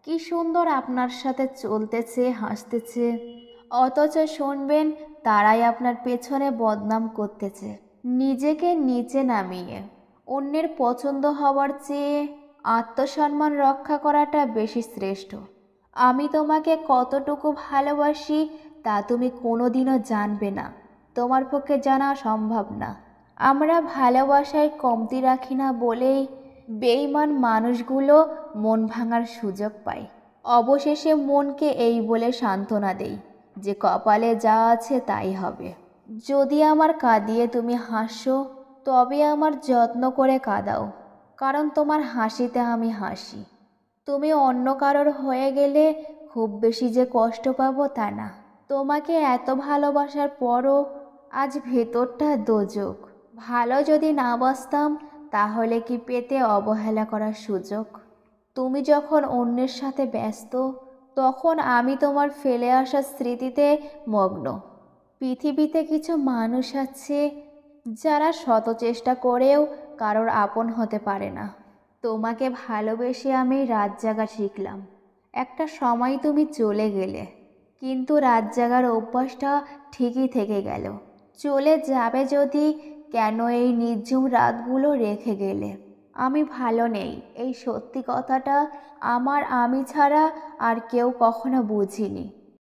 কি সুন্দর আপনার সাথে চলতেছে, হাসতেছে, অথচ শুনবেন তারাই আপনার পেছনে বদনাম করতেছে। নিজেকে নিচে নামিয়ে অন্যের পছন্দ হওয়ার চেয়ে আত্মসম্মান রক্ষা করাটা বেশি শ্রেষ্ঠ। আমি তোমাকে কতটুকু ভালোবাসি তা তুমি কোনোদিনও জানবে না, তোমার পক্ষে জানা সম্ভব না। আমরা ভালোবাসায় কমতি রাখি না বলেই বেঈমান মানুষগুলো মন ভাঙার সুযোগ পায়। অবশেষে মনকে এই বলে সান্ত্বনা দেই যে কপালে যা আছে তাই হবে। যদি আমার কাঁদিয়ে তুমি হাসো, তবে আমার যত্ন করে কাঁদাও, কারণ তোমার হাসিতে আমি হাসি। তুমি অন্য কারোর হয়ে গেলে খুব বেশি যে কষ্ট পাবো তা না। তোমাকে এত ভালোবাসার পরও আজ ভেতরটা দোজক। ভালো যদি না বাসতাম তাহলে কি পেতে অবহেলা করার সুযোগ? তুমি যখন অন্যের সাথে ব্যস্ত, তখন আমি তোমার ফেলে আসা স্মৃতিতে মগ্ন। পৃথিবীতে কিছু মানুষ আছে যারা শত চেষ্টা করেও কারোর আপন হতে পারে না। তোমাকে ভালোবেসে আমি রাত জাগা শিখলাম। একটা সময় তুমি চলে গেলে, কিন্তু রাত জাগার অভ্যাসটা ঠিকই থেকে গেল। চলে যাবে যদি, কেন এই নির্ঝুম রাতগুলো রেখে গেলে? আমি ভালো নেই, এই সত্যি কথাটা আমার আমি ছাড়া আর কেউ কখনো বুঝিনি।